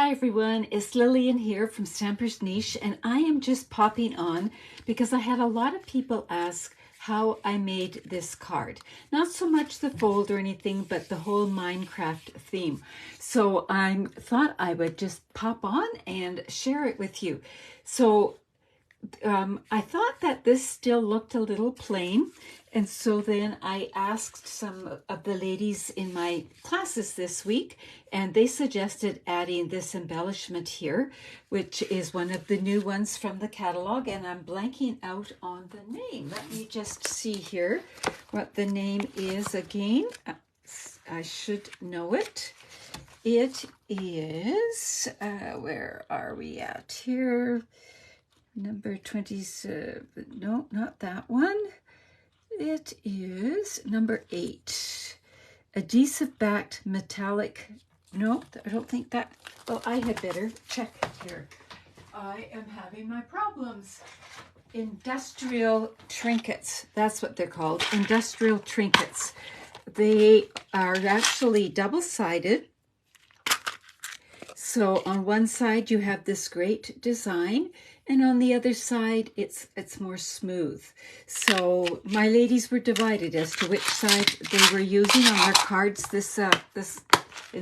Hi everyone, it's Lillian here from Stamper's Niche, and I am just popping on because I had a lot of people ask how I made this card. Not so much the fold or anything, but the whole Minecraft theme. So I thought I would just pop on and share it with you. So I thought that this still looked a little plain, and so then I asked some of the ladies in my classes this week, and they suggested adding this embellishment here, which is one of the new ones from the catalog, and I'm blanking out on the name. Let me just see here what the name is again. I should know it. It is, where are we at here? Number 27, no, not that one. It is number 8. Adhesive-backed metallic, no, I don't think that, well, I had better check here. I am having my problems. Industrial trinkets, that's what they're called, industrial trinkets. They are actually double-sided. So on one side you have this great design, and on the other side it's more smooth. So my ladies were divided as to which side they were using on their cards this in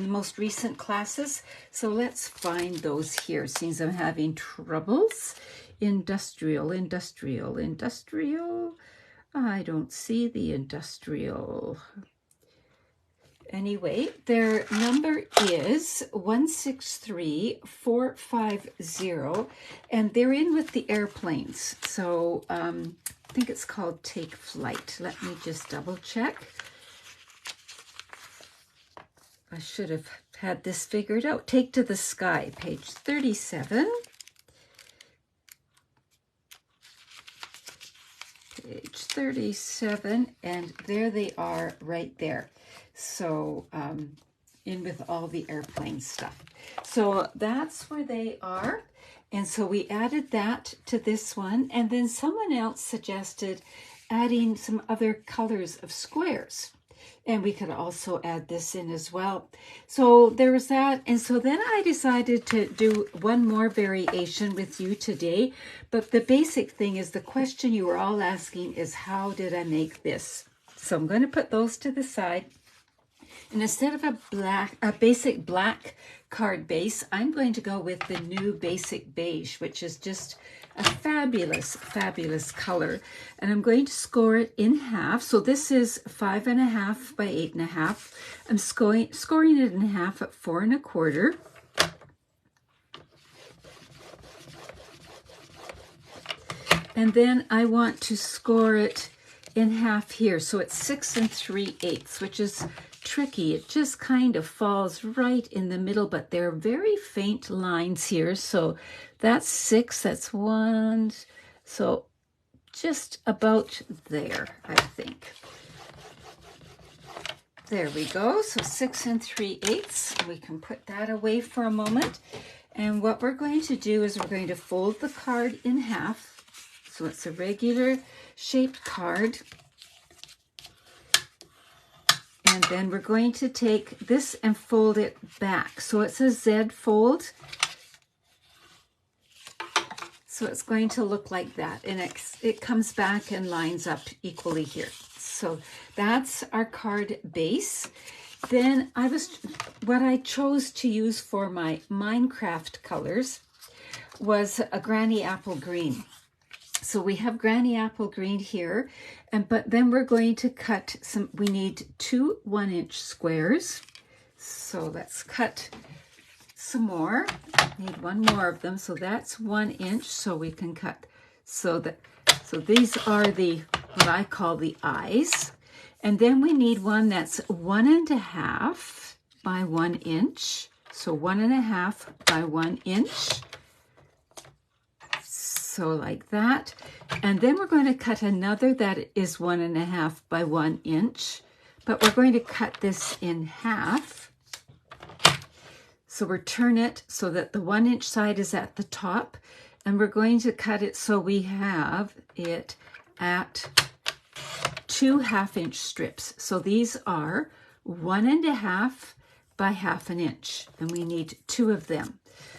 the most recent classes. So let's find those here, since I'm having troubles. Industrial. I don't see the industrial. Anyway, their number is 163450, and they're in with the airplanes. So I think it's called Take Flight. Let me just double check. I should have had this figured out. Take to the Sky, page 37. Page 37, and there they are right there. So in with all the airplane stuff. So that's where they are. And so we added that to this one. And then someone else suggested adding some other colors of squares. And we could also add this in as well. So there was that. And so then I decided to do one more variation with you today. But the basic thing is, the question you were all asking is, how did I make this? So I'm going to put those to the side. And instead of a basic black card base, I'm going to go with the new basic beige, which is just a fabulous, fabulous color. And I'm going to score it in half. So this is 5.5 by 8.5. I'm scoring it in half at 4 1/4. And then I want to score it in half here. So it's 6 3/8, which is tricky. It just kind of falls right in the middle, but they're very faint lines here. So that's 6, that's 1. So just about there, I think. There we go. So 6 3/8. We can put that away for a moment. And what we're going to do is we're going to fold the card in half. So it's a regular shaped card. And then we're going to take this and fold it back. So it's a Z fold. So it's going to look like that. And it comes back and lines up equally here. So that's our card base. Then what I chose to use for my Minecraft colors was a Granny Apple Green. So we have Granny Apple Green here, but then we're going to cut some, we need 2 1-inch squares. So let's cut some more. Need one more of them. So that's 1 inch, so we can cut. So these are what I call the eyes. And then we need one that's 1.5 by 1 inch. So 1.5 by 1 inch. So like that. And then we're going to cut another that is 1.5 by 1 inch, but we're going to cut this in half. So we'll turn it so that the 1 inch side is at the top, and we're going to cut it so we have it at 2 1/2 inch strips. So these are 1.5 by 1/2 inch, and we need 2 of them.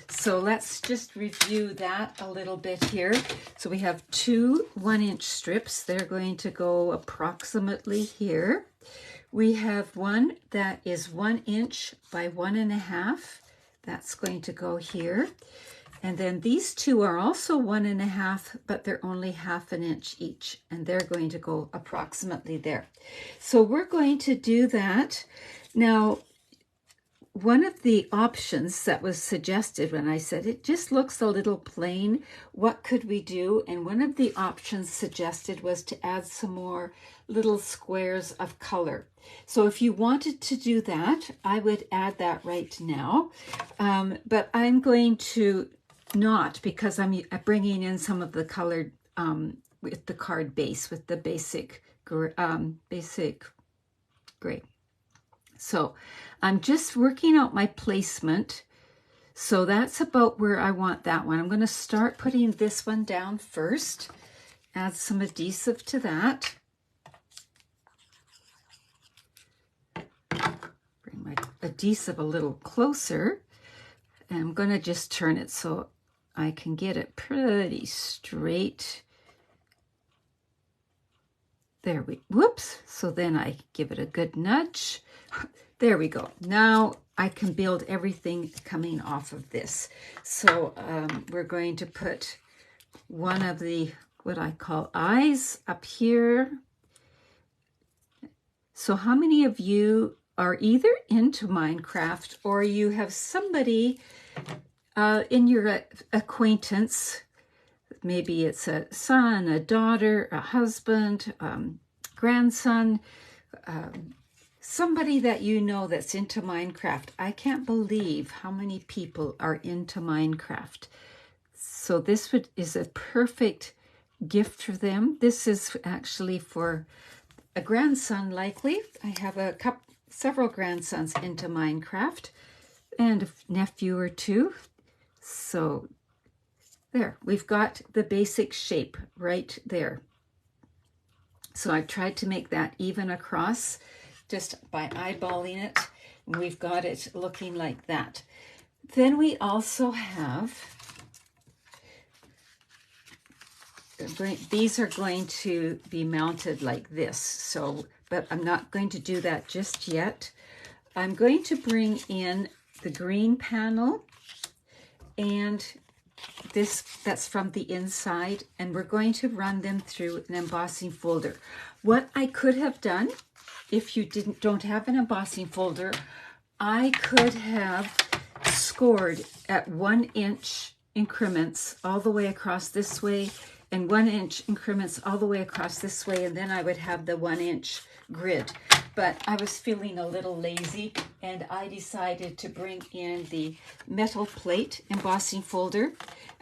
So let's just review that a little bit here. So we have 2 1-inch strips. They're going to go approximately here. We have one that is 1 inch by 1.5. That's going to go here. And then these 2 are also 1.5, but they're only 1/2 inch each, and they're going to go approximately there. So we're going to do that. Now, one of the options that was suggested when I said it just looks a little plain, what could we do? And one of the options suggested was to add some more little squares of color. So if you wanted to do that, I would add that right now. But I'm going to not, because I'm bringing in some of the colored with the card base, with the basic gray. So I'm just working out my placement. So that's about where I want that one. I'm going to start putting this one down first. Add some adhesive to that. Bring my adhesive a little closer. And I'm going to just turn it so I can get it pretty straight. There we, whoops. So then I give it a good nudge. There we go. Now I can build everything coming off of this. So we're going to put one of the, what I call eyes up here. So how many of you are either into Minecraft or you have somebody in your acquaintance, maybe it's a son, a daughter, a husband, grandson, somebody that you know that's into Minecraft. I can't believe how many people are into Minecraft. So this is a perfect gift for them. This is actually for a grandson, likely. I have several grandsons into Minecraft and a nephew or two. So there, we've got the basic shape right there. So I tried to make that even across just by eyeballing it. We've got it looking like that. Then we also have, these are going to be mounted like this. So, but I'm not going to do that just yet. I'm going to bring in the green panel and this, that's from the inside, and we're going to run them through an embossing folder. What I could have done, if you don't have an embossing folder, I could have scored at 1 inch increments all the way across this way and 1 inch increments all the way across this way, and then I would have the 1 inch grid. But I was feeling a little lazy, and I decided to bring in the metal plate embossing folder,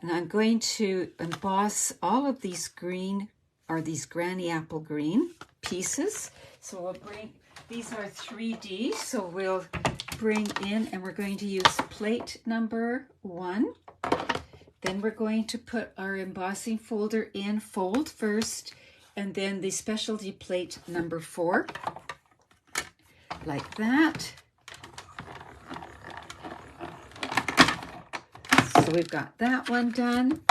and I'm going to emboss all of these green, or these granny apple green pieces. So we'll bring, these are 3D, so we'll bring in, and we're going to use plate number 1. Then we're going to put our embossing folder in, fold first, and then the specialty plate number 4, like that. So we've got that one done.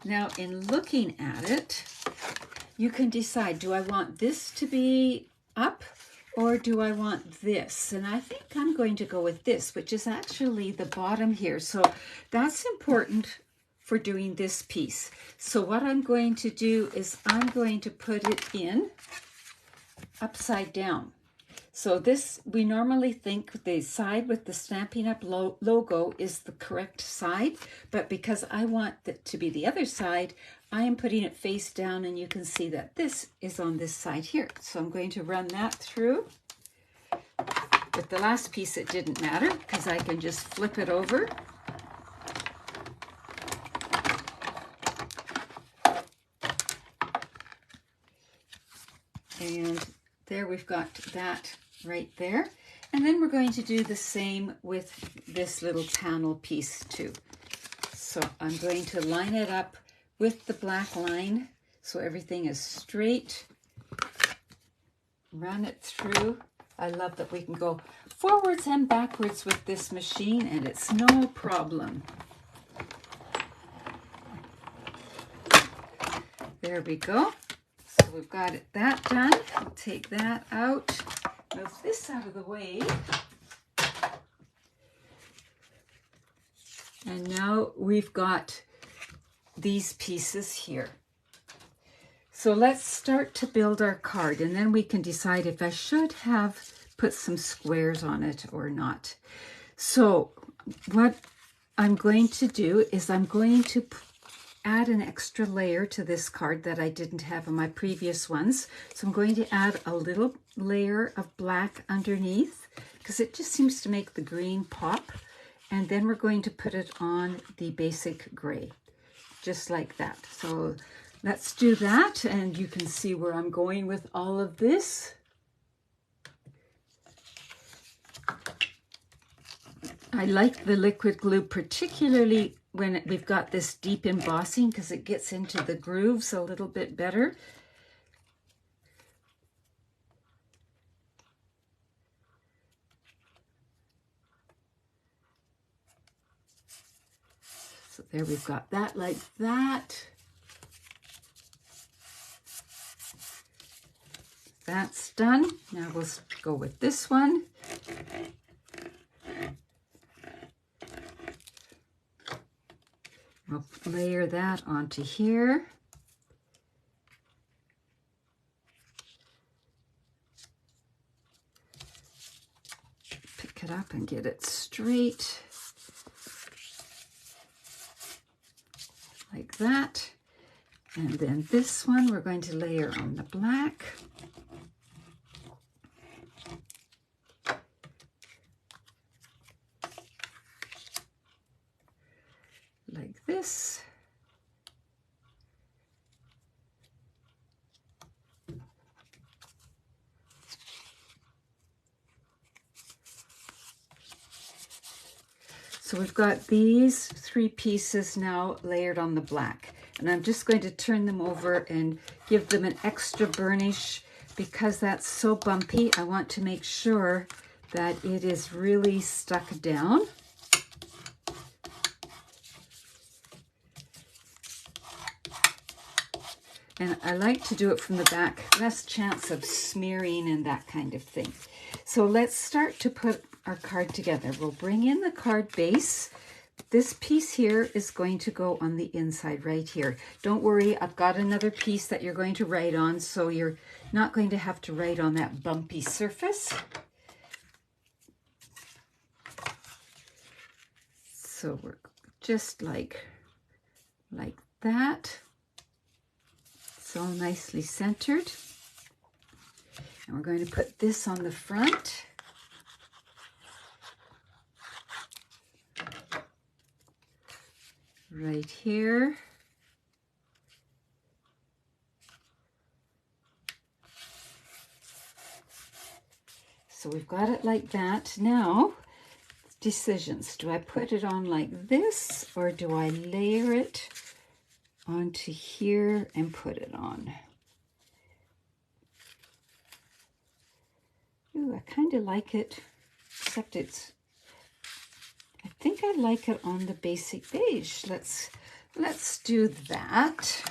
Now in looking at it, you can decide, do I want this to be up or do I want this? And I think I'm going to go with this, which is actually the bottom here. So that's important for doing this piece. So what I'm going to do is I'm going to put it in upside down. So this, we normally think the side with the Stampin' Up! Logo is the correct side, but because I want it to be the other side, I am putting it face down, and you can see that this is on this side here. So I'm going to run that through. With the last piece, it didn't matter because I can just flip it over. And there we've got that right there. And then we're going to do the same with this little panel piece too. So I'm going to line it up with the black line so everything is straight. Run it through. I love that we can go forwards and backwards with this machine, and it's no problem. There we go. So we've got that done. I'll take that out, move this out of the way. And now we've got these pieces here. So let's start to build our card, and then we can decide if I should have put some squares on it or not. So what I'm going to do is I'm going to add an extra layer to this card that I didn't have in my previous ones. So I'm going to add a little layer of black underneath because it just seems to make the green pop. And then we're going to put it on the basic gray, just like that. So let's do that, and you can see where I'm going with all of this. I like the liquid glue, particularly when we've got this deep embossing, because it gets into the grooves a little bit better. So there we've got that like that. That's done. Now we'll go with this one. We'll layer that onto here. Pick it up and get it straight. Like that. And then this one we're going to layer on the black. Like this. So we've got these 3 pieces now layered on the black, and I'm just going to turn them over and give them an extra burnish because that's so bumpy. I want to make sure that it is really stuck down. And I like to do it from the back, less chance of smearing and that kind of thing. So let's start to put our card together. We'll bring in the card base. This piece here is going to go on the inside right here. Don't worry, I've got another piece that you're going to write on, so you're not going to have to write on that bumpy surface. So we're just like that. It's all nicely centered. And we're going to put this on the front. Right here. So we've got it like that. Now, decisions. Do I put it on like this, or do I layer it onto here and put it on? Ooh, I kind of like it, except I think I like it on the basic beige. Let's do that.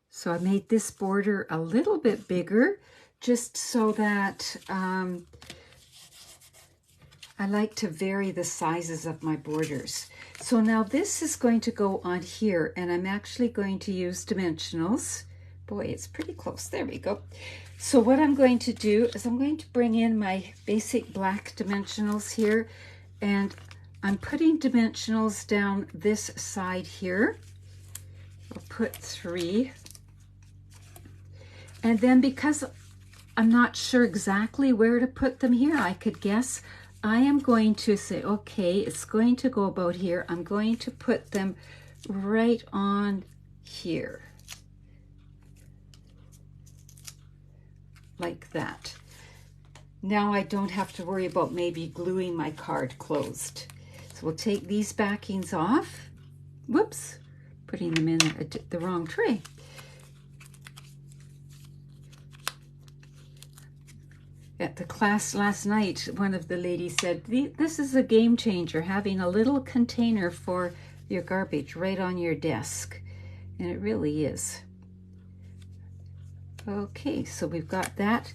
So I made this border a little bit bigger, just so that I like to vary the sizes of my borders. So now this is going to go on here, and I'm actually going to use dimensionals. Boy, it's pretty close. There we go. So what I'm going to do is I'm going to bring in my basic black dimensionals here, and I'm putting dimensionals down this side here. I'll put 3. And then because I'm not sure exactly where to put them here, I could guess, I am going to say, okay, it's going to go about here. I'm going to put them right on here. Like that. now I don't have to worry about maybe gluing my card closed. So we'll take these backings off. Whoops, putting them in the wrong tray. At the class last night, one of the ladies said, this is a game changer, having a little container for your garbage right on your desk. And it really is. Okay, so we've got that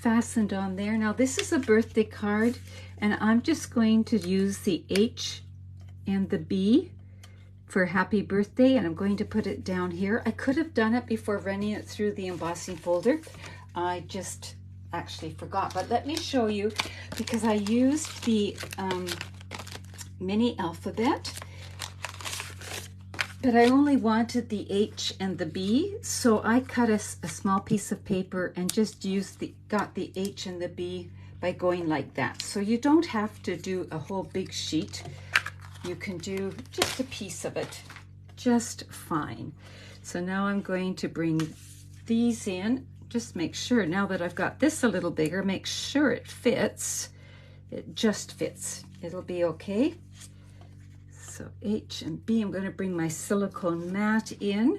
fastened on there. Now this is a birthday card, and I'm just going to use the H and the B for happy birthday, and I'm going to put it down here. I could have done it before running it through the embossing folder. I just actually forgot, but let me show you, because I used the mini alphabet, but I only wanted the H and the B, so I cut a small piece of paper and just got the H and the B by going like that. So you don't have to do a whole big sheet. You can do just a piece of it just fine. So now I'm going to bring these in. Just make sure, now that I've got this a little bigger, make sure it fits. It just fits. It'll be okay. So H and B, I'm going to bring my silicone mat in.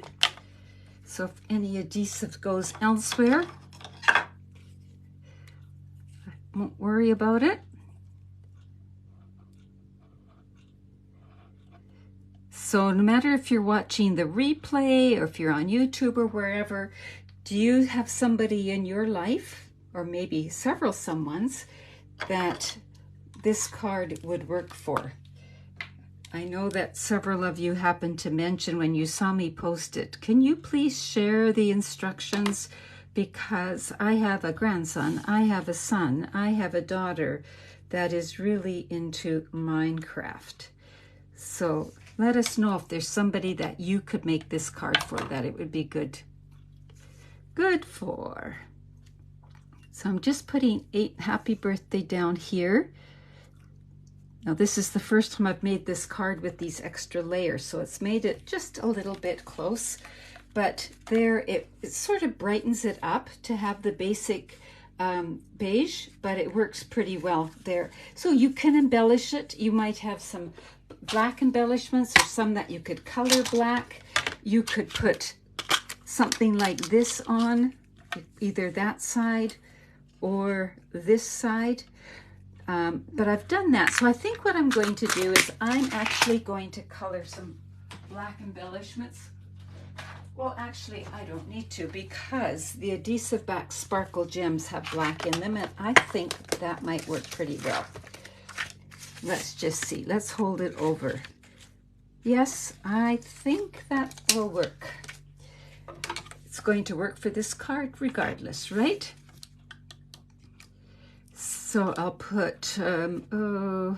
So if any adhesive goes elsewhere, I won't worry about it. So no matter if you're watching the replay or if you're on YouTube or wherever, do you have somebody in your life, or maybe several someones, that this card would work for? I know that several of you happened to mention when you saw me post it, can you please share the instructions? Because I have a grandson, I have a son, I have a daughter that is really into Minecraft. So let us know if there's somebody that you could make this card for, that it would be good for. So I'm just putting 8 happy birthday down here. Now this is the first time I've made this card with these extra layers, so it's made it just a little bit close, but there it sort of brightens it up to have the basic beige, but it works pretty well there. So you can embellish it. You might have some black embellishments or some that you could color black. You could put something like this on, either that side or this side. But I've done that. So I think what I'm going to do is I'm actually going to color some black embellishments. Well, actually, I don't need to, because the adhesive back sparkle gems have black in them, and I think that might work pretty well. Let's just see. Let's hold it over. Yes, I think that will work. It's going to work for this card regardless, right? So I'll put, I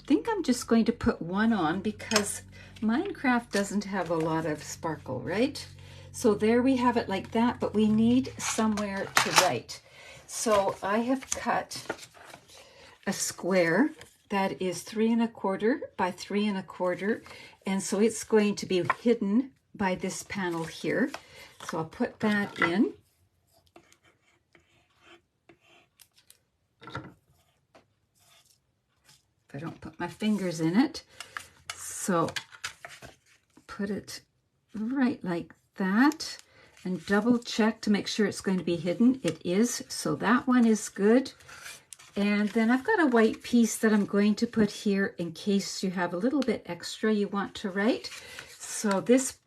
think I'm just going to put one on, because Minecraft doesn't have a lot of sparkle, right? So there we have it like that, but we need somewhere to write. So I have cut a square that is 3 1/4 by 3 1/4, and so it's going to be hidden by this panel here. So I'll put that in. If I don't put my fingers in it. So put it right like that, and double check to make sure it's going to be hidden. It is, so that one is good. And then I've got a white piece that I'm going to put here in case you have a little bit extra you want to write. So this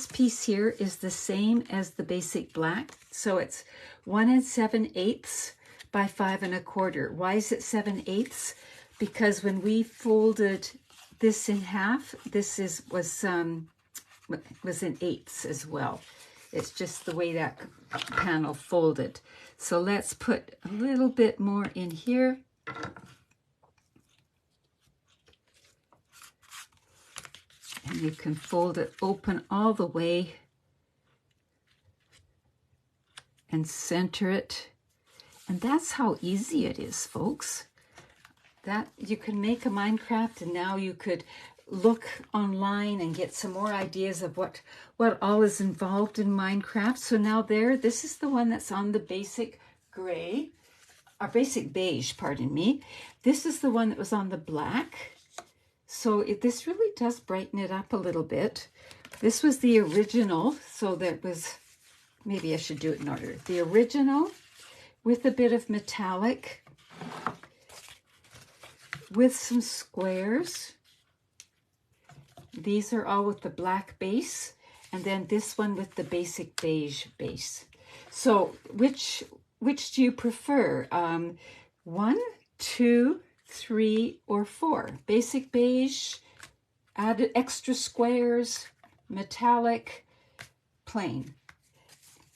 piece here is the same as the basic black. So it's 1 7/8 by 5 1/4. Why is it 7/8? Because when we folded this in half, this was in eighths as well. It's just the way that panel folded. So let's put a little bit more in here. And you can fold it open all the way and center it. And that's how easy it is, folks. That you can make a Minecraft, and now you could look online and get some more ideas of what all is involved in Minecraft. So now this is the one that's on the basic gray. or basic beige, pardon me. This is the one that was on the black. So this really does brighten it up a little bit. This was the original, so that was, maybe I should do it in order. The original with a bit of metallic, with some squares. These are all with the black base, and then this one with the basic beige base. So which do you prefer? 1, 2, 3, or 4? Basic beige, added extra squares, metallic, plain.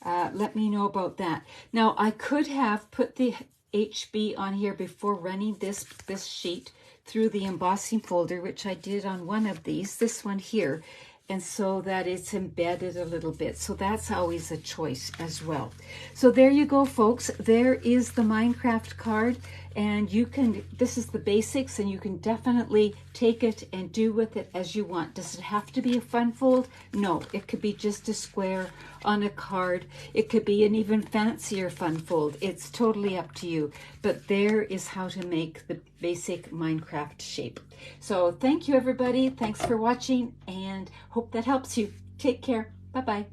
Let me know about that. Now, I could have put the HB on here before running this sheet through the embossing folder, which I did on one of these, this one here, and so that it's embedded a little bit. So that's always a choice as well. So there you go, folks. There is the Minecraft card, and you can, this is the basics, and you can definitely take it and do with it as you want. Does it have to be a fun fold? No, it could be just a square on a card. It could be an even fancier fun fold. It's totally up to you. But there is how to make the basic Minecraft shape. So thank you, everybody. Thanks for watching, and hope that helps you. Take care. Bye-bye.